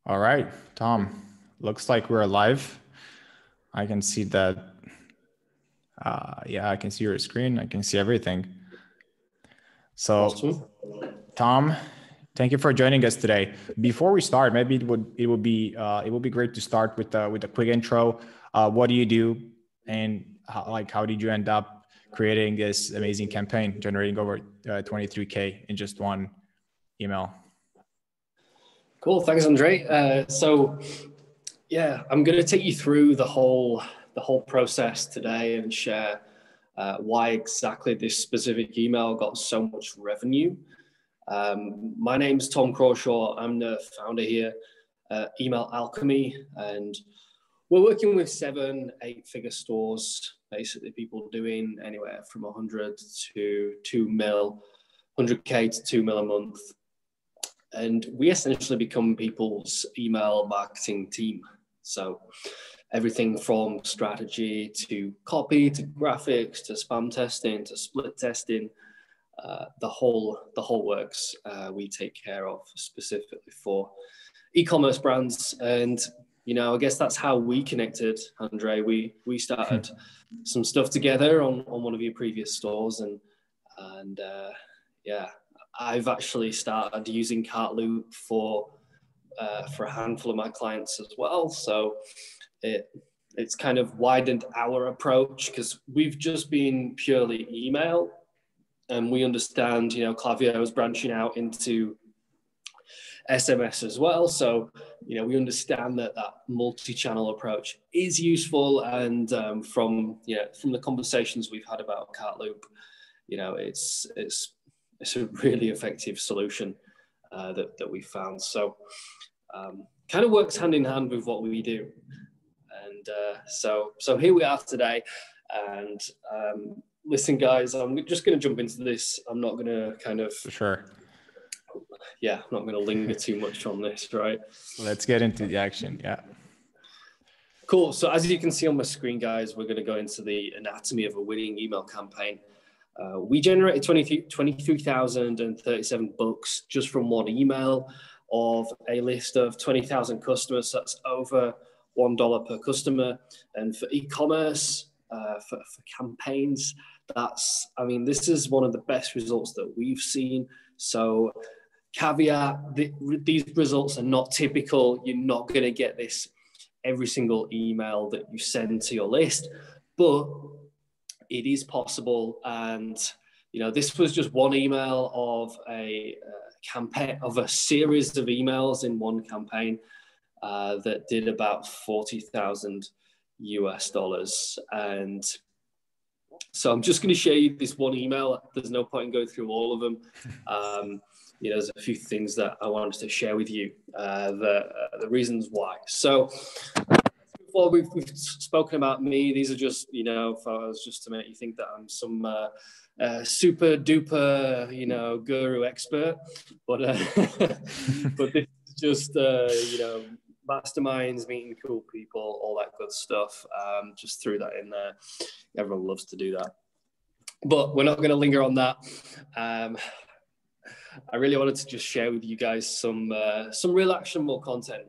All right, Tom, looks like we're live. I can see that. Yeah, I can see your screen. I can see everything. So, Awesome. Tom, thank you for joining us today. Before we start, maybe it would be great to start with a quick intro. What do you do, and how did you end up creating this amazing campaign, generating over 23K in just one email? Cool. Thanks, Andrei. I'm going to take you through the whole process today and share why exactly this specific email got so much revenue. My name's Tom Crawshaw. I'm the founder here at Email Alchemy, and we're working with 7-8 figure stores, basically people doing anywhere from 100 to 2 mil, 100K to 2 mil a month. And we essentially become people's email marketing team. So everything from strategy to copy to graphics to spam testing to split testing, the whole works we take care of specifically for e-commerce brands. And I guess that's how we connected, Andrei. We started some stuff together on one of your previous stores, and I've actually started using Cartloop for a handful of my clients as well. So it's kind of widened our approach because we've just been purely email, and we understand, Klaviyo is branching out into SMS as well. So, we understand that multi-channel approach is useful. And from the conversations we've had about Cartloop, it's a really effective solution that we found. So kind of works hand in hand with what we do. And so here we are today. And listen, guys, I'm just going to jump into this. I'm not going to I'm not going to linger too much on this, right? Let's get into the action. Yeah. Cool. So as you can see on my screen, guys, we're going to go into the anatomy of a winning email campaign. We generated 23,037 books just from one email of a list of 20,000 customers. So that's over $1 per customer. And for e-commerce, for campaigns, this is one of the best results that we've seen. So caveat, these results are not typical. You're not going to get this every single email that you send to your list, but it is possible. And, this was just one email of a campaign, of a series of emails in one campaign that did about $40,000 US. And so I'm just going to share you this one email. There's no point in going through all of them. There's a few things that I wanted to share with you, the reasons why. So before we've spoken about me, these are just, photos just to make you think that I'm some super duper, guru expert. But but this is just, masterminds, meeting cool people, all that good stuff. Just threw that in there. Everyone loves to do that. But we're not going to linger on that. I really wanted to just share with you guys some real actionable content,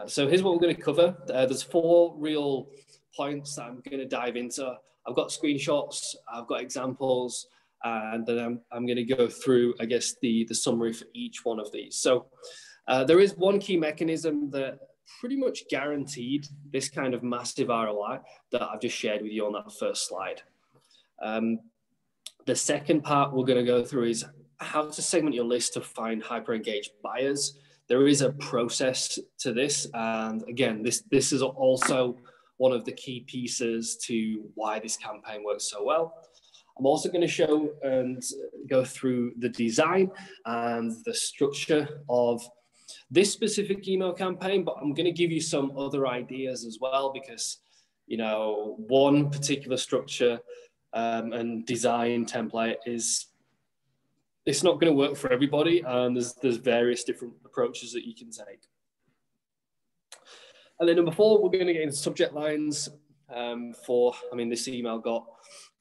So here's what we're going to cover. There's 4 real points that I'm going to dive into. I've got screenshots, I've got examples, and then I'm going to go through, I guess, the summary for each one of these. So there is one key mechanism that pretty much guaranteed this kind of massive ROI that I've just shared with you on that first slide. The second part we're going to go through is how to segment your list to find hyper-engaged buyers. There is a process to this. And again, this is also one of the key pieces to why this campaign works so well. I'm also going to show and go through the design and the structure of this specific email campaign, but I'm going to give you some other ideas as well, because, one particular structure and design template it's not going to work for everybody, and there's various different approaches that you can take. And then number 4, we're going to get into subject lines. This email got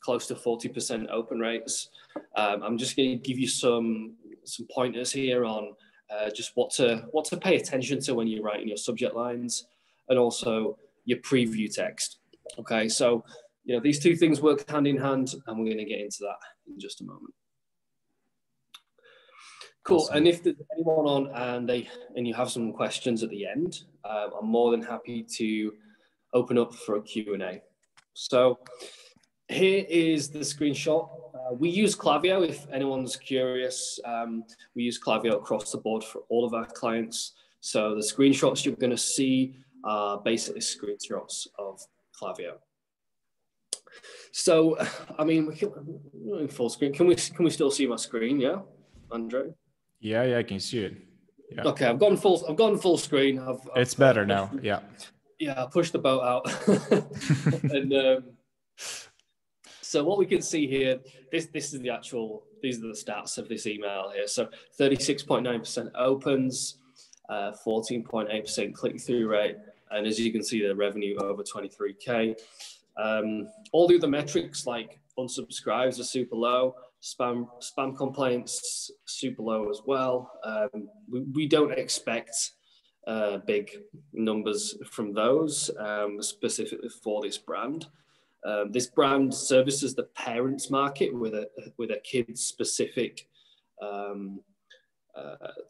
close to 40% open rates. I'm just going to give you some pointers here on just what to pay attention to when you're writing your subject lines, and also your preview text. Okay, so these two things work hand in hand, and we're going to get into that in just a moment. Cool. Awesome. And if there's anyone on and you have some questions at the end, I'm more than happy to open up for a Q&A. So here is the screenshot. We use Klaviyo, if anyone's curious. We use Klaviyo across the board for all of our clients. So the screenshots you're going to see are basically screenshots of Klaviyo. So, I mean, we're in full screen. Can we still see my screen? Yeah, Andrei? Yeah, I can see it. Yeah. Okay, I've gone full screen. It's better now. Yeah. Yeah, I pushed the boat out. And so what we can see here, this is these are the stats of this email here. So 36.9% opens, 14.8% click-through rate, and as you can see, the revenue over 23K. All the other metrics like unsubscribes are super low. Spam complaints super low as well. We don't expect big numbers from those, specifically for this brand. This brand services the parents market with a kids specific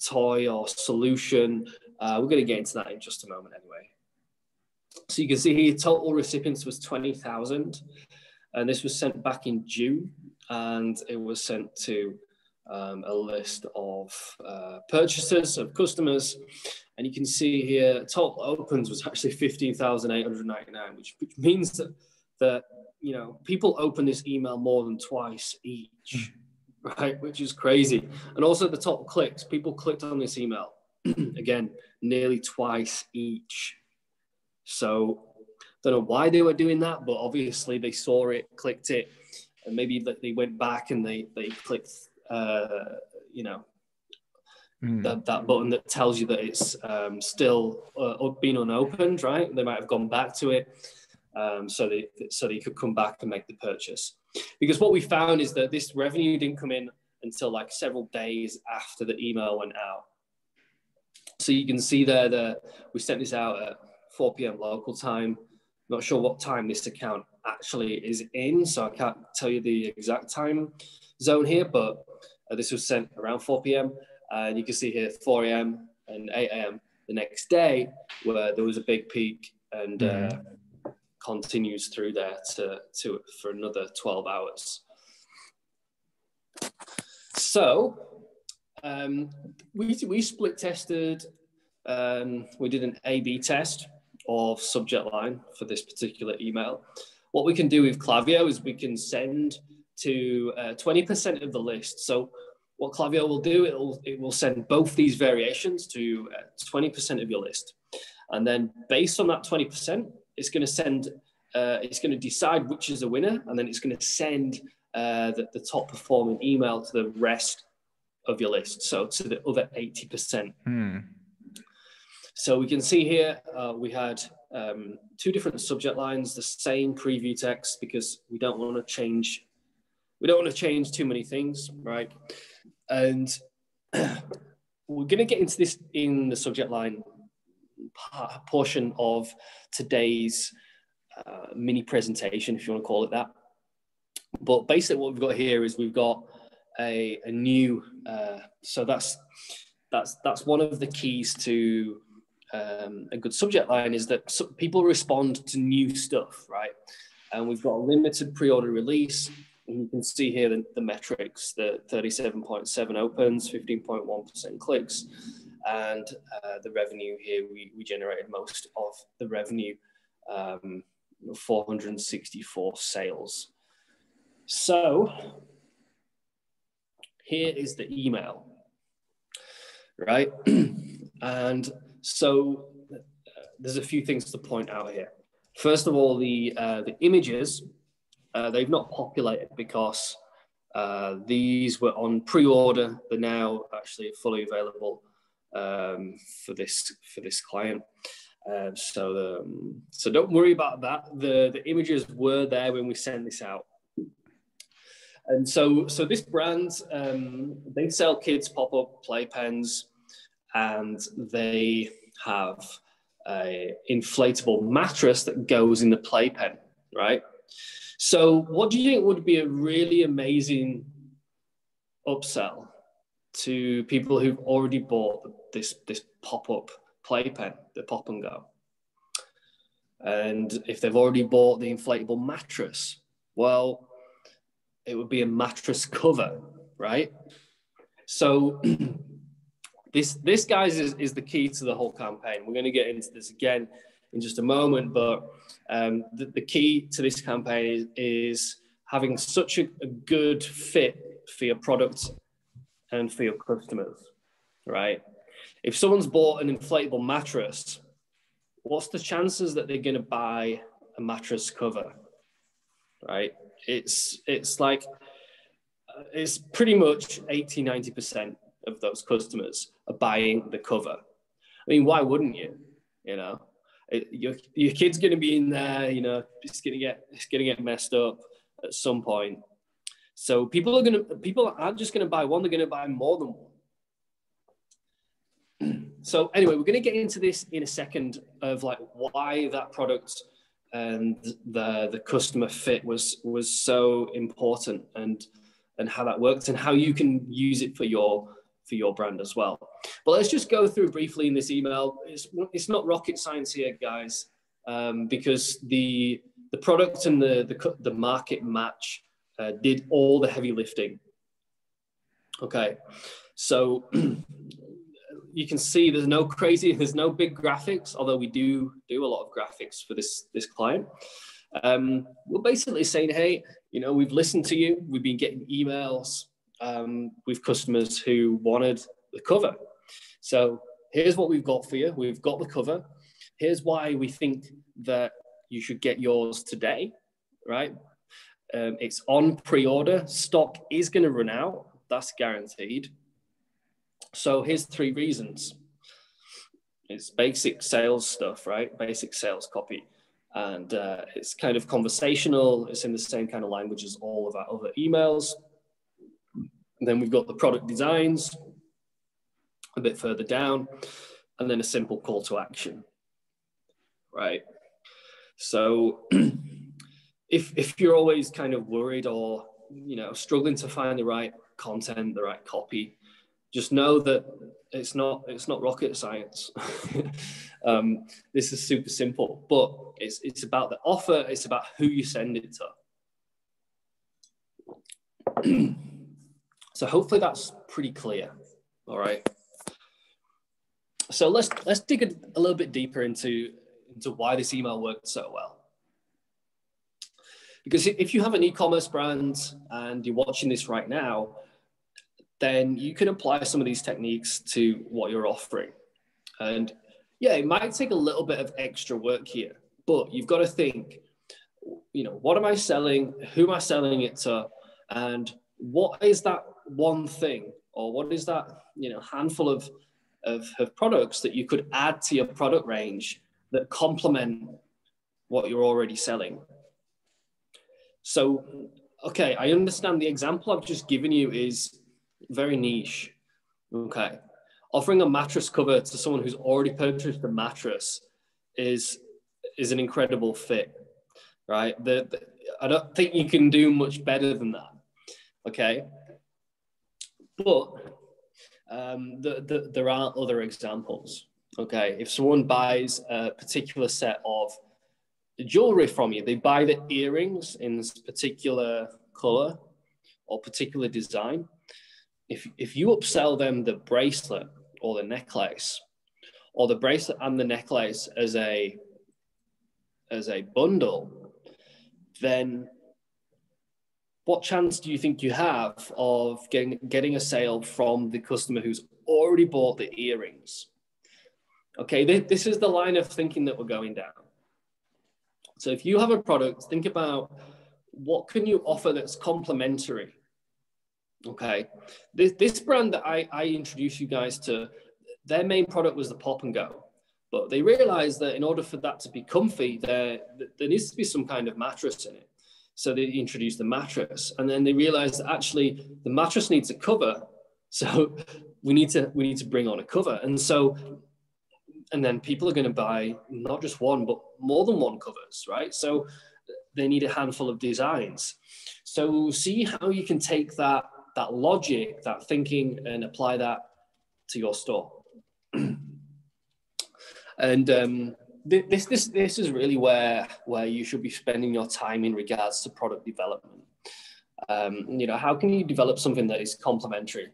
toy or solution. We're going to get into that in just a moment anyway. So you can see here, total recipients was 20,000, and this was sent back in June, and it was sent to a list of purchasers, of customers, and you can see here, total opens was actually 15,899, which means that people open this email more than twice each, right? Which is crazy. And also the total clicks, people clicked on this email again, nearly twice each. So don't know why they were doing that, but obviously they saw it, clicked it, and maybe they went back and they clicked, that button that tells you that it's still been unopened, right? They might have gone back to it, so they could come back and make the purchase. Because what we found is that this revenue didn't come in until like several days after the email went out. So you can see there that we sent this out at 4 p.m. local time. Not sure what time this account actually is in, so I can't tell you the exact time zone here, but this was sent around 4 p.m. And you can see here 4 a.m. and 8 a.m. the next day, where there was a big peak, and continues through there for another 12 hours. So we split tested. We did an A/B test of subject line for this particular email. What we can do with Klaviyo is we can send to 20% of the list. So what Klaviyo will do, it will send both these variations to 20% of your list. And then based on that 20%, it's going to send, it's going to decide which is the winner, and then it's going to send the top performing email to the rest of your list. So to the other 80%. So we can see here, we had two different subject lines, the same preview text, because we don't want to change too many things, right? And we're going to get into this in the subject line portion of today's mini presentation, if you want to call it that. But basically what we've got here is we've got a new, so that's one of the keys to a good subject line, is that people respond to new stuff, right? And we've got a limited pre-order release. And you can see here the metrics, the 37.7 opens, 15.1% clicks, and the revenue here, we generated most of the revenue, 464 sales. So here is the email, right? And so there's a few things to point out here. First of all, the images, they've not populated because these were on pre-order. They're now actually fully available for this client. So don't worry about that. The images were there when we sent this out. And so this brand, they sell kids pop-up playpens. and they have a inflatable mattress that goes in the playpen, right? So what do you think would be a really amazing upsell to people who've already bought this pop-up playpen, the Pop and Go? And if they've already bought the inflatable mattress, well, it would be a mattress cover, right? So this guys, is the key to the whole campaign. We're going to get into this again in just a moment, but the key to this campaign is having such a good fit for your product and for your customers, right? If someone's bought an inflatable mattress, what's the chances that they're going to buy a mattress cover, right? It's like, it's pretty much 80-90% of those customers are buying the cover. I mean, why wouldn't you? You know, your kid's going to be in there, you know, it's going to get messed up at some point. So people aren't just going to buy one, they're going to buy more than one. So anyway, we're going to get into this in a second of like why that product and the customer fit was so important, and how that works and how you can use it for your brand as well. But let's just go through briefly in this email. It's not rocket science here, guys, because the product and the market match did all the heavy lifting. Okay, so you can see there's no big graphics, although we do a lot of graphics for this client. We're basically saying, hey, you know, we've listened to you. We've been getting emails with customers who wanted the cover. So here's what we've got for you. We've got the cover. Here's why we think that you should get yours today, right? It's on pre-order. Stock is going to run out. That's guaranteed. So here's 3 reasons. It's basic sales stuff, right? Basic sales copy. And it's kind of conversational. It's in the same kind of language as all of our other emails. And then we've got the product designs a bit further down, and then a simple call to action, right? So if you're always kind of worried or, you know, struggling to find the right content, the right copy, just know that it's not rocket science. This is super simple, but it's about the offer. It's about who you send it to. So hopefully that's pretty clear. All right. So let's dig a little bit deeper into why this email worked so well. Because if you have an e-commerce brand and you're watching this right now, then you can apply some of these techniques to what you're offering. And yeah, it might take a little bit of extra work here, but you've got to think, you know, what am I selling? Who am I selling it to? And what is that one thing, or what is that, you know, handful of products that you could add to your product range that complement what you're already selling? So, okay, I understand the example I've just given you is very niche. Okay. Offering a mattress cover to someone who's already purchased a mattress is an incredible fit, right? I don't think you can do much better than that. Okay. But there are other examples. Okay. If someone buys a particular set of jewelry from you, they buy the earrings in this particular color or particular design. If you upsell them the bracelet or the necklace, or the bracelet and the necklace as a bundle, then what chance do you think you have of getting a sale from the customer who's already bought the earrings? Okay, this is the line of thinking that we're going down. So if you have a product, think about what can you offer that's complementary. Okay, this brand that I introduced you guys to, their main product was the Pop and Go, but they realized that in order for that to be comfy, there needs to be some kind of mattress in it. So they introduced the mattress, and then they realized that actually the mattress needs a cover, So we need to bring on a cover. And then people are going to buy not just one, but more than one covers, right? So they need a handful of designs. So see how you can take that logic, that thinking, and apply that to your store. And this is really where you should be spending your time in regards to product development. How can you develop something that is complementary?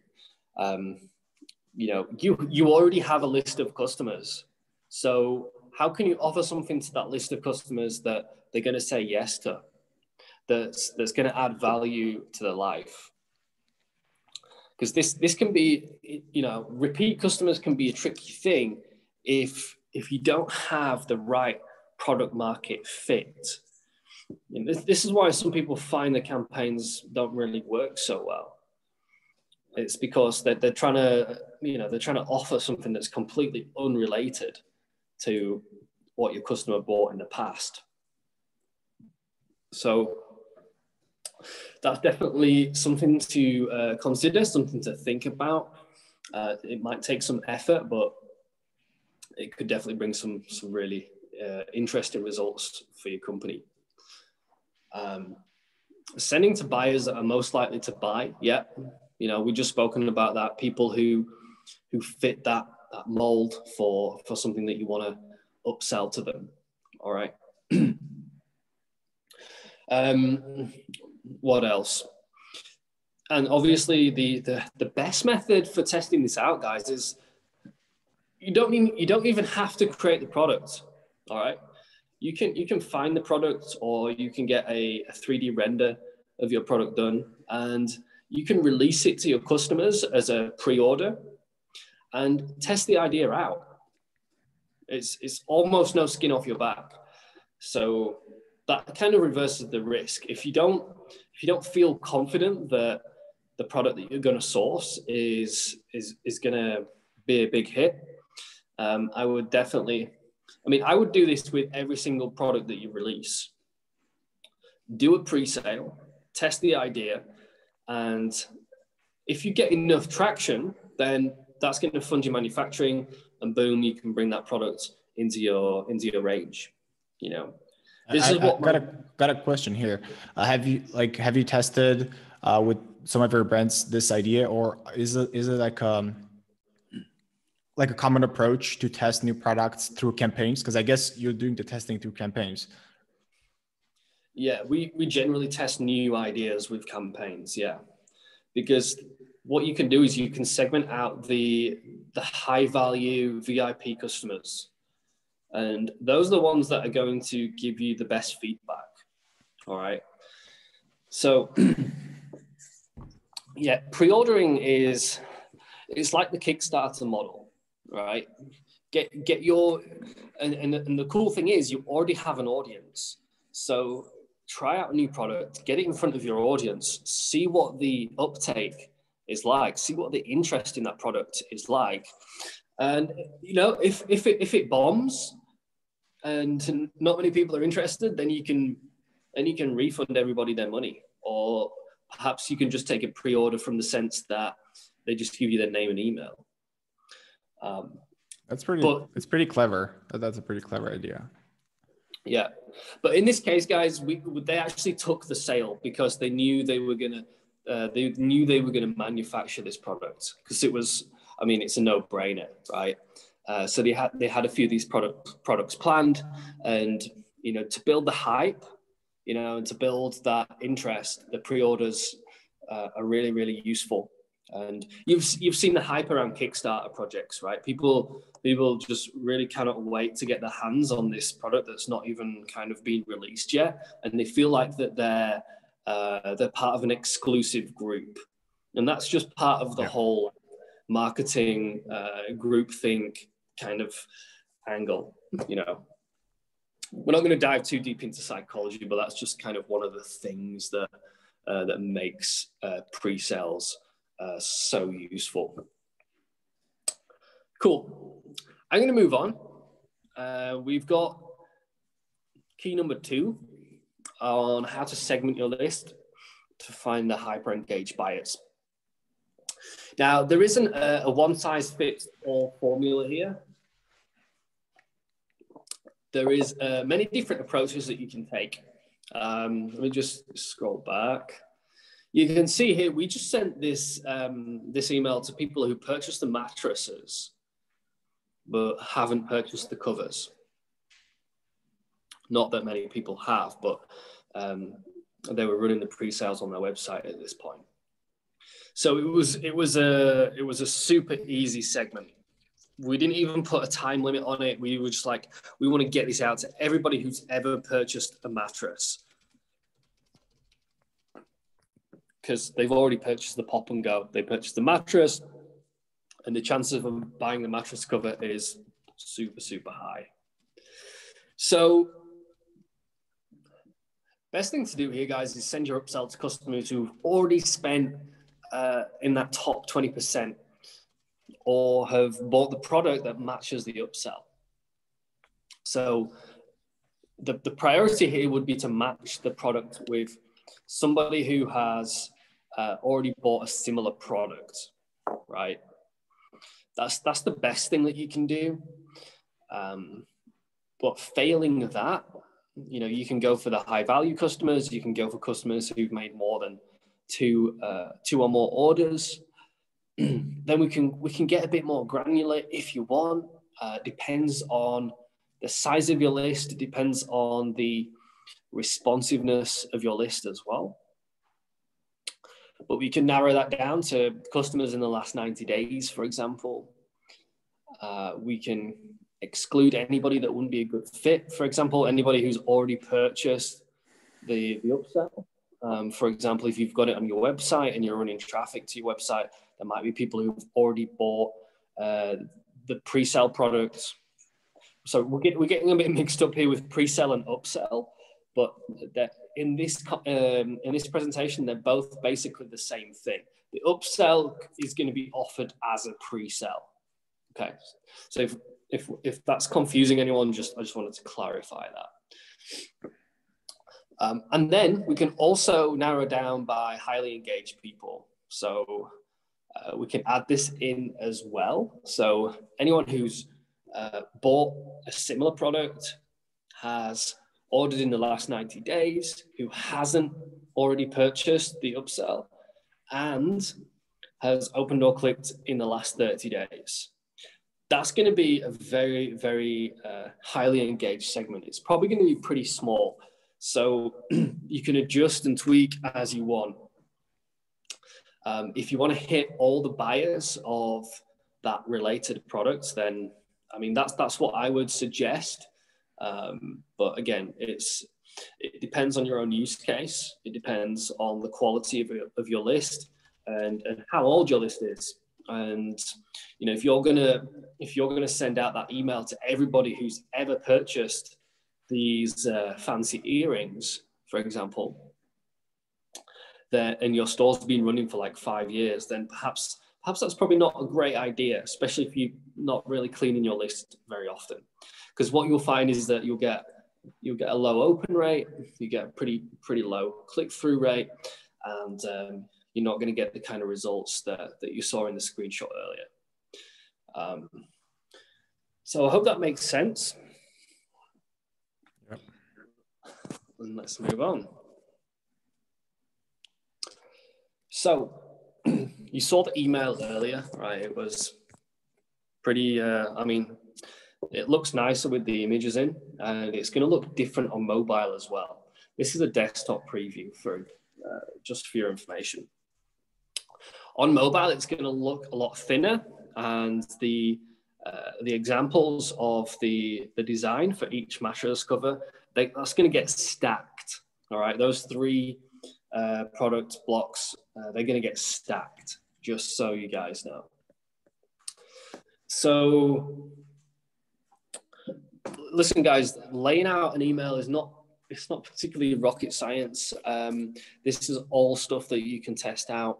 You already have a list of customers. So how can you offer something to that list of customers that they're going to say yes to, that's going to add value to their life? Because this can be, repeat customers can be a tricky thing if you don't have the right product market fit. And this is why some people find the campaigns don't really work so well. It's because they're trying to offer something that's completely unrelated to what your customer bought in the past. So that's definitely something to consider, something to think about. It might take some effort, but it could definitely bring some really interesting results for your company. Sending to buyers that are most likely to buy. Yeah, we've just spoken about that. People who fit that mold for something that you want to upsell to them. All right. What else? And obviously the best method for testing this out, guys, is you don't even have to create the product. All right. You can find the product, or you can get a 3D render of your product done, and you can release it to your customers as a pre-order and test the idea out. It's almost no skin off your back. So that kind of reverses the risk. If you don't feel confident that the product that you're going to source is going to be a big hit, I would do this with every single product that you release. Do a pre-sale, test the idea, and if you get enough traction, then that's going to fund your manufacturing, and boom, you can bring that product into your range. Got a question here. Have you tested with some of your brands this idea, or is it like a common approach to test new products through campaigns? Because I guess you're doing the testing through campaigns. Yeah, we generally test new ideas with campaigns. Yeah, because what you can do is you can segment out the high value VIP customers, and those are the ones that are going to give you the best feedback. All right. So yeah, pre-ordering it's like the Kickstarter model, right? Get your, and the cool thing is you already have an audience. So try out a new product, get it in front of your audience, see what the uptake is like, see what the interest in that product is like. And if it bombs and not many people are interested, then you can refund everybody their money, or perhaps you can just take a pre-order from the sense that they just give you their name and email. It's pretty clever. That's a pretty clever idea. Yeah, but in this case, guys, they actually took the sale because they knew they were gonna manufacture this product, because it's a no-brainer, right? So they had a few of these products planned, and to build the hype, and to build that interest, the pre-orders are really, really useful. And you've seen the hype around Kickstarter projects, right? People just really cannot wait to get their hands on this product that's not even kind of been released yet, and they feel like that they're part of an exclusive group, and that's just part of the whole marketing groupthink kind of angle. We're not going to dive too deep into psychology, but that's just kind of one of the things that makes pre-sales so useful. Cool. I'm going to move on. We've got key number 2 on how to segment your list to find the hyper engaged buyers. Now, there isn't a one-size-fits-all formula here. There is many different approaches that you can take. Let me just scroll back. You can see here, we just sent this, this email to people who purchased the mattresses, but haven't purchased the covers. Not that many people have, but they were running the pre-sales on their website at this point. So it was a super easy segment. We didn't even put a time limit on it. We were just like, we want to get this out to everybody who's ever purchased a mattress, because they've already purchased the pop and go. They purchased the mattress, and the chances of them buying the mattress cover is super, super high. So best thing to do here, guys, is send your upsell to customers who've already spent in that top 20% or have bought the product that matches the upsell. So the priority here would be to match the product with somebody who has already bought a similar product, right? That's the best thing that you can do. But failing that, you know, you can go for the high value customers. You can go for customers who've made more than two or more orders. Then we can get a bit more granular if you want. Depends on the size of your list. It depends on the responsiveness of your list as well. But we can narrow that down to customers in the last 90 days, for example. We can exclude anybody that wouldn't be a good fit. For example, anybody who's already purchased the upsell. For example, if you've got it on your website and you're running traffic to your website, there might be people who've already bought the pre-sale products. So we're getting a bit mixed up here with pre-sell and upsell, but in this presentation, they're both basically the same thing. The upsell is going to be offered as a pre-sell. Okay, so if that's confusing anyone, I just wanted to clarify that. And then we can also narrow down by highly engaged people. So we can add this in as well. So anyone who's bought a similar product, has ordered in the last 90 days, who hasn't already purchased the upsell, and has opened or clicked in the last 30 days. That's going to be a very, very highly engaged segment. It's probably going to be pretty small. So you can adjust and tweak as you want. If you want to hit all the buyers of that related product, then, I mean, that's what I would suggest. But again, it depends on your own use case. It depends on the quality of your list and how old your list is. And, you know, if you're gonna send out that email to everybody who's ever purchased these fancy earrings, for example, and your store's been running for like 5 years, then perhaps that's probably not a great idea, especially if you're not really cleaning your list very often. Because what you'll find is that you'll get a low open rate, you get a pretty low click-through rate, and you're not going to get the kind of results that you saw in the screenshot earlier. So I hope that makes sense. Yep. And let's move on. So you saw the email earlier, right? It was pretty, I mean, it looks nicer with the images in, and it's going to look different on mobile as well. This is a desktop preview for just for your information. On mobile, it's going to look a lot thinner, and the examples of the design for each mattress cover, that's going to get stacked. All right, those three product blocks, they're going to get stacked, just so you guys know. So listen, guys, laying out an email is not particularly rocket science. This is all stuff that you can test out.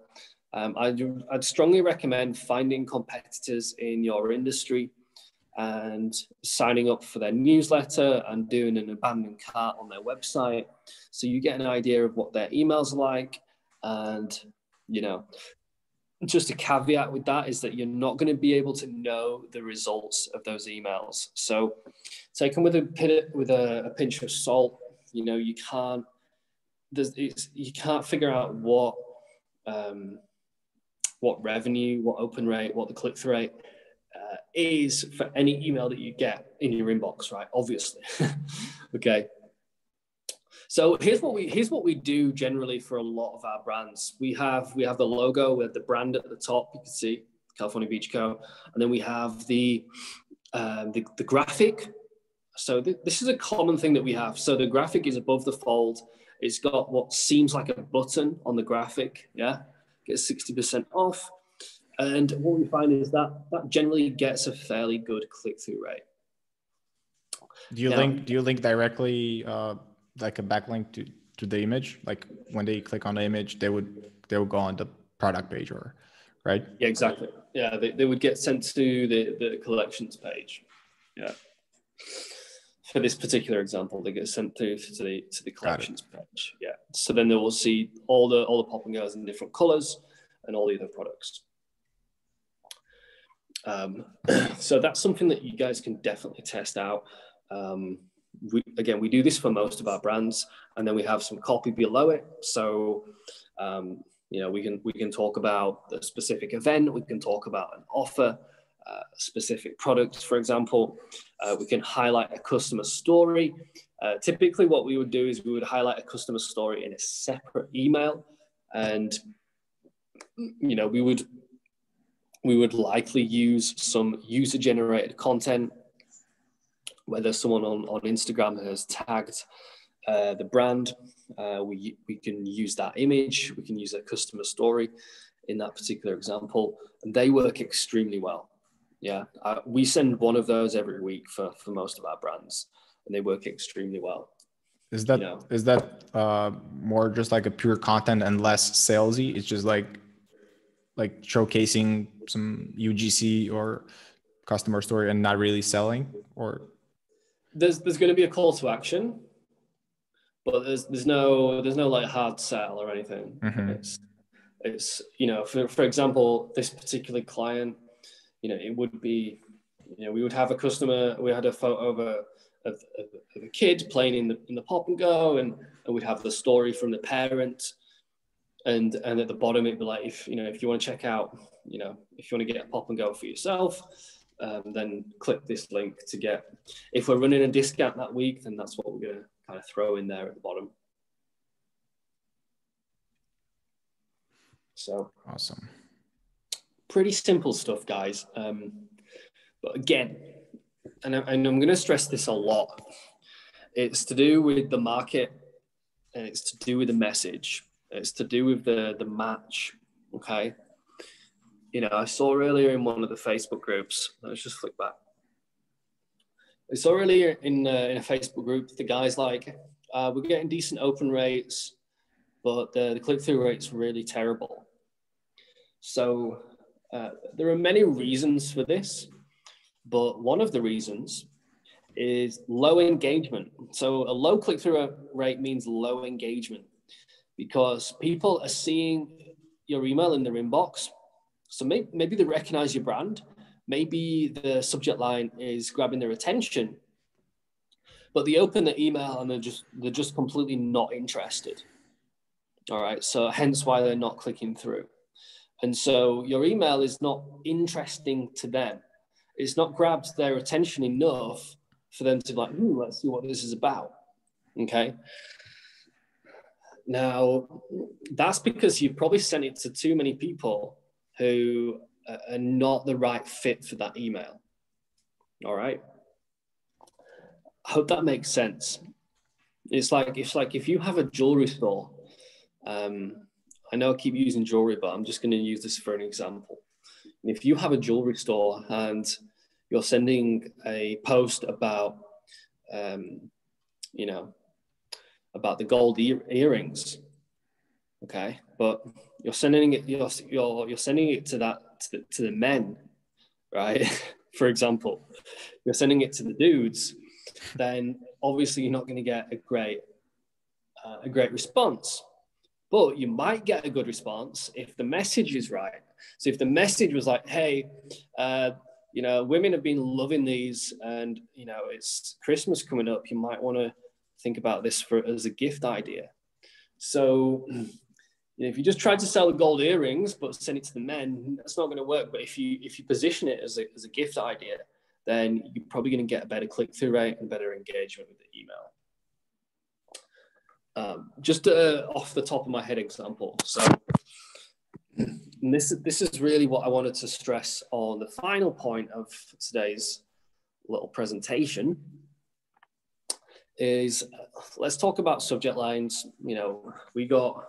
I'd strongly recommend finding competitors in your industry and signing up for their newsletter and doing an abandoned cart on their website, so you get an idea of what their emails are like. And, you know, just a caveat with that is that you're not going to be able to know the results of those emails. So take them with a pinch of salt. You know, you can't figure out what revenue, what open rate, what the click-through rate is for any email that you get in your inbox, right? Obviously. Okay. So here's what we do generally for a lot of our brands. We have the logo, we have the brand at the top. You can see California Beach Co. And then we have the graphic. So this is a common thing that we have. So the graphic is above the fold. It's got what seems like a button on the graphic. Yeah, gets 60% off. And what we find is that generally gets a fairly good click-through rate. Do you link directly like a backlink to the image? Like when they click on the image, they would go on the product page, or right? Yeah, exactly. Yeah, they would get sent to the collections page. Yeah. For this particular example, they get sent to the collections page. Yeah. So then they will see all the pop and goes in different colors and all the other products. So that's something that you guys can definitely test out. We do this for most of our brands, and then we have some copy below it. So, we can talk about the specific event. We can talk about an offer, specific products, for example. We can highlight a customer story. Typically what we would do is we would highlight a customer story in a separate email, and, we would likely use some user-generated content, whether someone on Instagram has tagged the brand. We can use that image. We can use a customer story in that particular example, and they work extremely well. Yeah, we send one of those every week for most of our brands, and they work extremely well. Is that more just like a pure content and less salesy? It's just like showcasing some UGC or customer story and not really selling? Or there's going to be a call to action, but there's no like hard sell or anything. Mm-hmm. It's for example, this particular client, it would be, we would have a customer. We had a photo of a kid playing in the pop and go, and we'd have the story from the parent. And at the bottom, it'd be like, if you want to check out, if you want to get a pop and go for yourself, then click this link to get. If we're running a discount that week, then that's what we're going to kind of throw in there at the bottom. So awesome. Pretty simple stuff, guys. But again, and I'm going to stress this a lot, it's to do with the market, and it's to do with the message. It's to do with the match, okay? I saw earlier in one of the Facebook groups, let's just flick back. I saw earlier in a Facebook group, the guy's like, we're getting decent open rates, but the click-through rate's really terrible. So there are many reasons for this, but one of the reasons is low engagement. So a low click-through rate means low engagement, because people are seeing your email in their inbox. So maybe they recognize your brand. Maybe the subject line is grabbing their attention, but they open the email and they're just completely not interested. All right. So hence why they're not clicking through. And so your email is not interesting to them. It's not grabbed their attention enough for them to be like, let's see what this is about. Okay. Now, that's because you've probably sent it to too many people who are not the right fit for that email. All right. I hope that makes sense. It's like if you have a jewelry store, I know I keep using jewelry, but I'm just going to use this for an example. If you have a jewelry store and you're sending a post about, about the gold earrings, okay, but you're sending it to the men, right? For example, you're sending it to the dudes, then obviously you're not going to get a great response. But you might get a good response if the message is right. So if the message was like, hey, you know, women have been loving these, and, you know, it's Christmas coming up, you might want to think about this as a gift idea. So, you know, if you just try to sell the gold earrings but send it to the men, that's not going to work. But if you position it as a gift idea, then you're probably going to get a better click-through rate and better engagement with the email. Just off the top of my head example. So, and this is really what I wanted to stress on the final point of today's little presentation is, let's talk about subject lines. You know, we got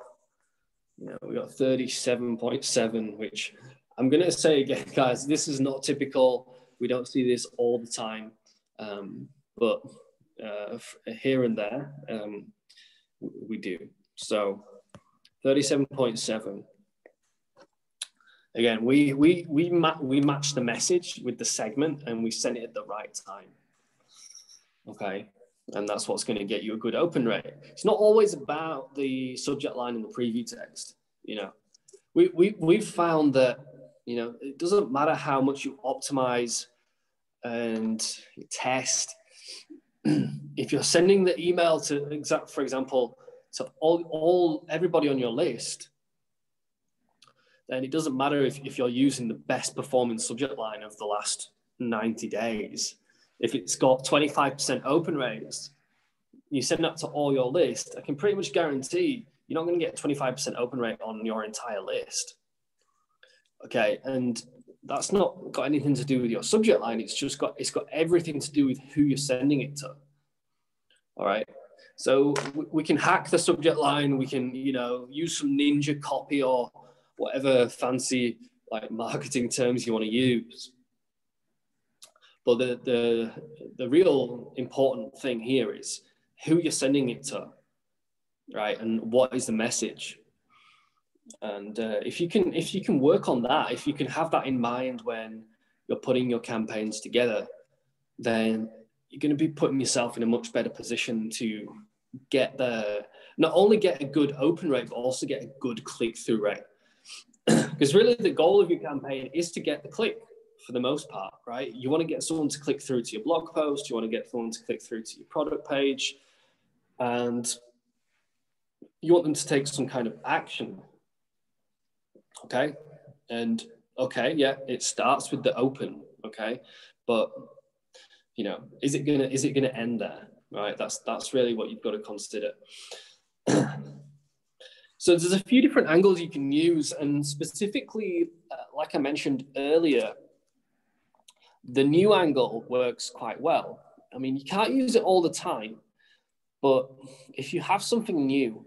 37.7, which I'm going to say again, guys, this is not typical. We don't see this all the time, but here and there, we do. So 37.7. Again, we match the message with the segment, and we send it at the right time. Okay, and that's what's going to get you a good open rate. It's not always about the subject line and the preview text. You know, we've found that, you know, it doesn't matter how much you optimize and test. If you're sending the email to, for example, to everybody on your list, then it doesn't matter if you're using the best performing subject line of the last 90 days. If it's got 25% open rates, you send that to all your list, I can pretty much guarantee you're not going to get 25% open rate on your entire list. Okay, and that's not got anything to do with your subject line. It's got everything to do with who you're sending it to. All right. So we can hack the subject line. We can, you know, use some ninja copy or whatever fancy like marketing terms you want to use. But the real important thing here is who you're sending it to, right? And what is the message? And if you can work on that, if you can have that in mind when you're putting your campaigns together, then you're going to be putting yourself in a much better position to not only get a good open rate, but also get a good click-through rate. Because really the goal of your campaign is to get the click for the most part, right? You want to get someone to click through to your blog post. You want to get someone to click through to your product page. And you want them to take some kind of action. Okay. And okay, yeah, it starts with the open. Okay. But, you know, is it gonna end there? Right. That's really what you've got to consider. So there's a few different angles you can use, and specifically, like I mentioned earlier, the new angle works quite well. I mean, you can't use it all the time, but if you have something new,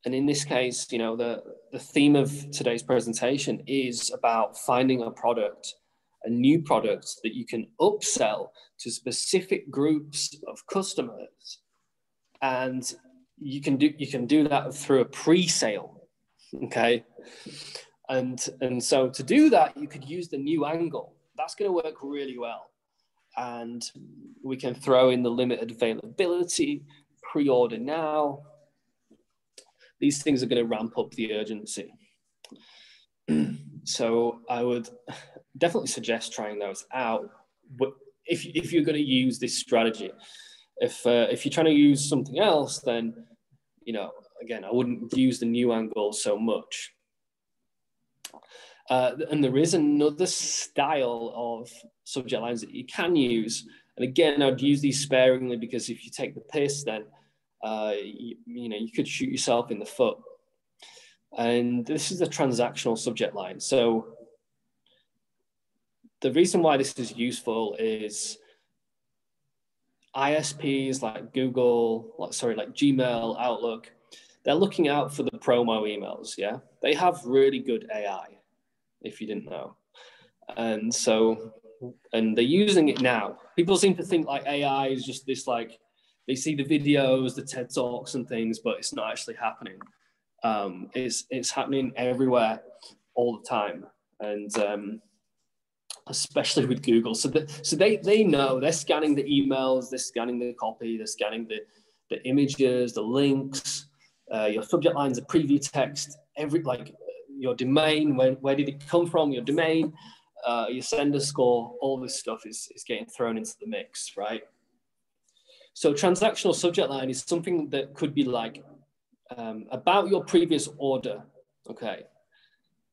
and in this case, you know, the theme of today's presentation is about finding a new product that you can upsell to specific groups of customers, and you can do that through a pre-sale, okay? And so to do that, you could use the new angle. That's going to work really well. And we can throw in the limited availability, pre-order now. These things are going to ramp up the urgency. So I would definitely suggest trying those out. But if you're going to use this strategy, if you're trying to use something else, then, you know, again, I wouldn't use the new angle so much. And there is another style of subject lines that you can use. And again, I'd use these sparingly, because if you take the piss, then you could shoot yourself in the foot. And this is a transactional subject line. So the reason why this is useful is ISPs like Gmail, Outlook, they're looking out for the promo emails. Yeah, they have really good AI, if you didn't know. And they're using it now. People seem to think like AI is just this, like, they see the videos, the TED Talks and things, but it's not actually happening. It's happening everywhere all the time. And especially with Google. So they know, they're scanning the emails, they're scanning the copy, they're scanning the images, the links, your subject lines, the preview text, your domain, where did it come from, your domain, your sender score, all this stuff is getting thrown into the mix, right? So transactional subject line is something that could be like about your previous order, okay?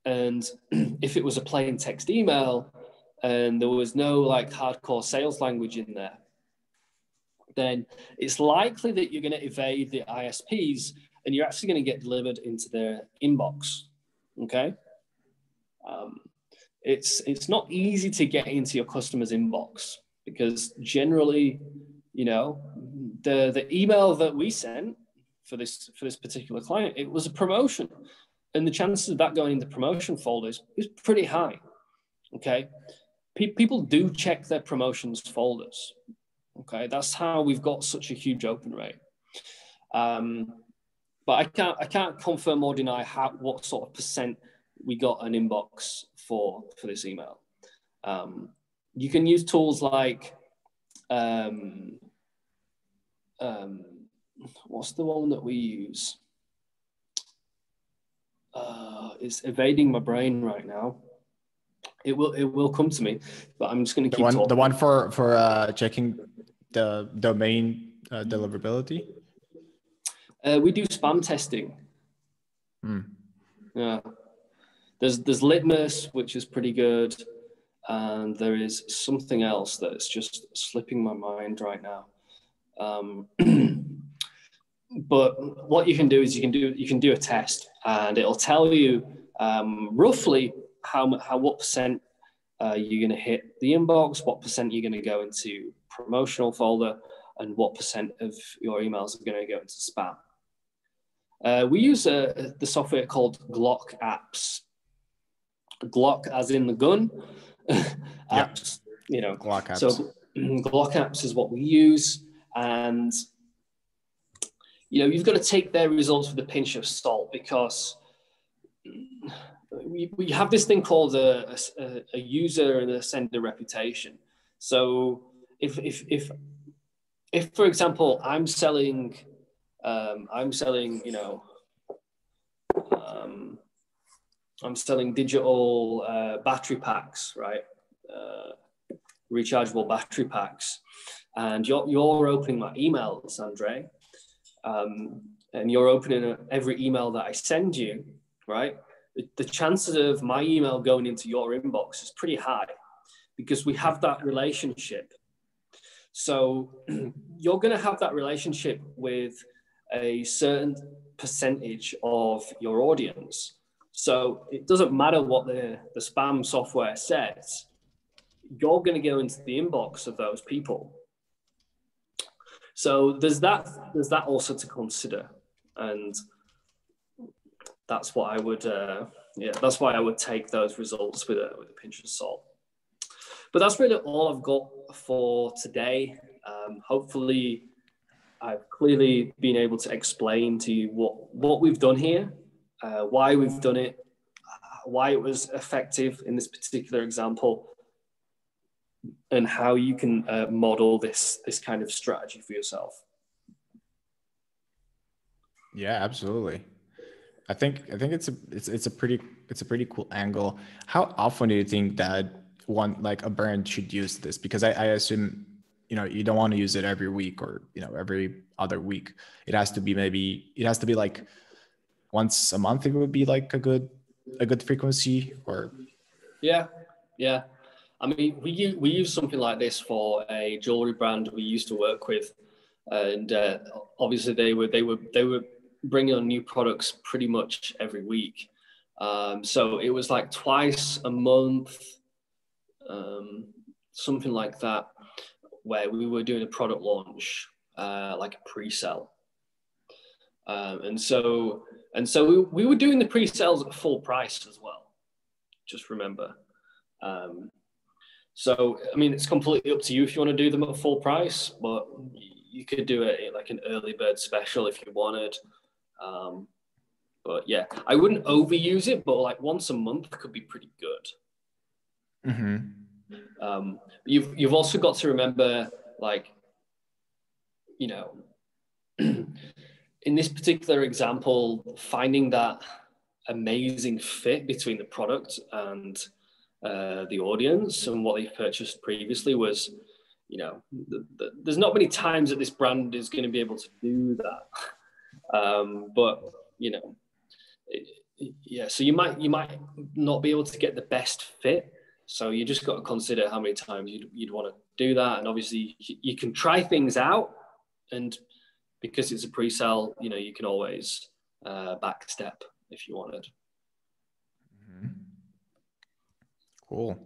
And if it was a plain text email and there was no like hardcore sales language in there, then it's likely that you're going to evade the ISPs and you're actually going to get delivered into their inbox, okay? It's not easy to get into your customer's inbox because generally, you know, the email that we sent for this particular client, it was a promotion, and the chances of that going into promotion folders is pretty high, okay? People do check their promotions folders, okay? That's how we've got such a huge open rate. But I can't confirm or deny what sort of percent we got an inbox for this email. You can use tools like, what's the one that we use? It's evading my brain right now. It will come to me, but I'm just going to keep talking. The one for checking the domain deliverability. We do spam testing. Yeah. There's Litmus, which is pretty good. And there is something else that's just slipping my mind right now. But what you can do is you can do a test, and it'll tell you roughly what percent you're going to hit the inbox, what percent you're going to go into promotional folder, and what percent of your emails are going to go into spam. We use the software called Glock apps. Glock as in the gun. Apps, you know. Glock apps. So Glock apps is what we use, and you know, you've got to take their results with a pinch of salt because we have this thing called a user and a sender reputation. So if for example, I'm selling, you know, I'm selling digital battery packs, right? Rechargeable battery packs, and you're opening my emails, Andrei, and you're opening every email that I send you, right? The chances of my email going into your inbox is pretty high because we have that relationship. So you're going to have that relationship with a certain percentage of your audience. So it doesn't matter what the spam software says, you're going to go into the inbox of those people. So there's that also to consider, and that's what I would that's why I would take those results with a pinch of salt. But that's really all I've got for today. Hopefully I've clearly been able to explain to you what we've done here, why we've done it, why it was effective in this particular example, and how you can model this kind of strategy for yourself. Yeah, absolutely. I think it's a pretty cool angle. How often do you think that a brand should use this? Because I assume, you know, you don't want to use it every week or, you know, every other week. It has to be like once a month. It would be like a good frequency, or yeah. I mean, we use something like this for a jewelry brand we used to work with, and obviously they were bringing on new products pretty much every week. So it was like twice a month, something like that, where we were doing a product launch, like a pre-sale. And so we were doing the pre-sales at full price as well. Just remember. So, I mean, it's completely up to you if you want to do them at full price, but you could do it like an early bird special if you wanted. But yeah, I wouldn't overuse it, but like once a month could be pretty good. Mm-hmm. You've also got to remember, like, you know, in this particular example, finding that amazing fit between the product and the audience and what they've purchased previously was, you know, there's not many times that this brand is going to be able to do that. But, you know, yeah, so you might not be able to get the best fit. So you just got to consider how many times you'd want to do that. And obviously you can try things out, and because it's a pre-sale, you know, you can always backstep if you wanted. Mm-hmm. Cool.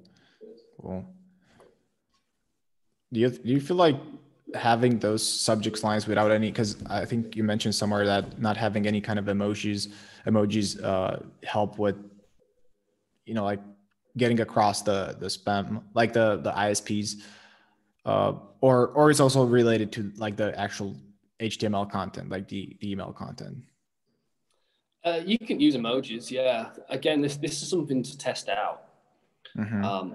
Do you feel like having those subject lines without any, because I think you mentioned somewhere that not having any kind of emojis help with, you know, like getting across the spam, like the ISPs, or it's also related to like the actual HTML content, like the email content. You can use emojis, yeah. Again, this is something to test out. Mm-hmm.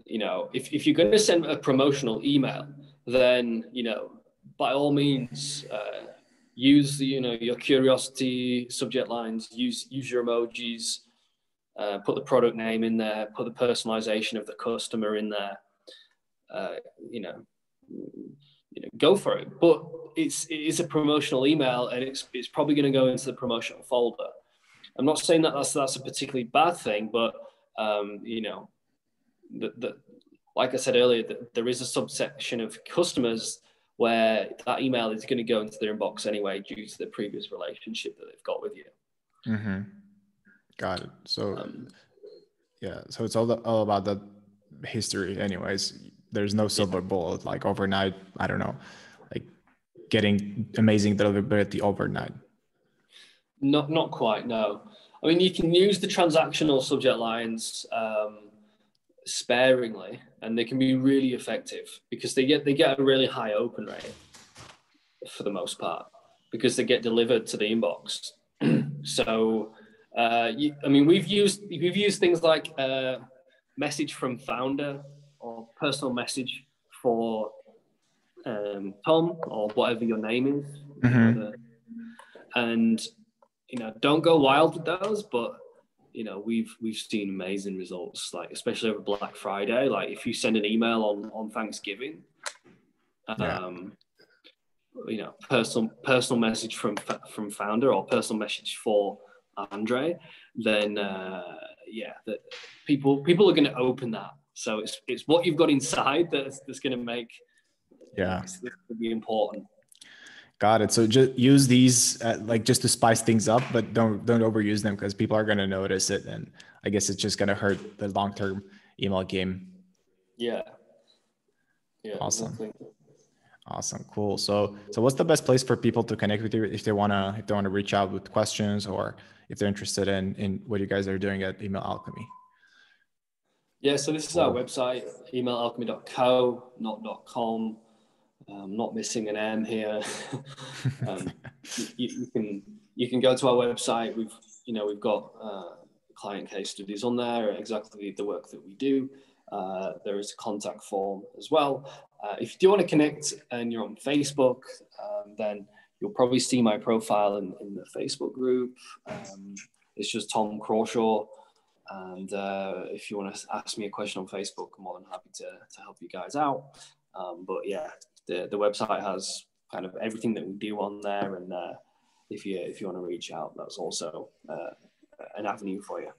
You know, if you're going to send a promotional email, then, you know, by all means, use the, you know, your curiosity subject lines, use your emojis, put the product name in there, put the personalization of the customer in there. You know, go for it. But it is a promotional email, and it's probably going to go into the promotional folder. I'm not saying that that's a particularly bad thing, but you know, like I said earlier, there is a subsection of customers where that email is going to go into their inbox anyway due to the previous relationship that they've got with you. Mm-hmm. Got it. So yeah, so it's all about the history anyways. There's no silver bullet like overnight, I don't know, like getting amazing deliverability overnight. Not quite, no. I mean, you can use the transactional subject lines sparingly, and they can be really effective because they get a really high open rate for the most part because they get delivered to the inbox. So, I mean, we've used things like message from founder or personal message for Tom or whatever your name is, Mm-hmm. and you know, don't go wild with those, but you know, we've seen amazing results, like especially over Black Friday. Like if you send an email on Thanksgiving, you know, personal message from founder or personal message for Andrei, then that people are going to open that. So it's what you've got inside that's going to make it's going to be important. Got it. So just use these like just to spice things up, but don't overuse them because people are going to notice it, and I guess it's just going to hurt the long-term email game. Yeah. Awesome. Exactly. Awesome. Cool. So what's the best place for people to connect with you if they want to reach out with questions, or if they're interested in what you guys are doing at Email Alchemy? Yeah. So this is our website, emailalchemy.co, not .com. Not missing an M here. You can go to our website. We've got client case studies on there, exactly the work that we do. There is a contact form as well. If you do want to connect and you're on Facebook, then you'll probably see my profile in the Facebook group. It's just Tom Crawshaw. And if you want to ask me a question on Facebook, I'm more than happy to help you guys out. But yeah, the website has kind of everything that we do on there. And if you want to reach out, that's also an avenue for you.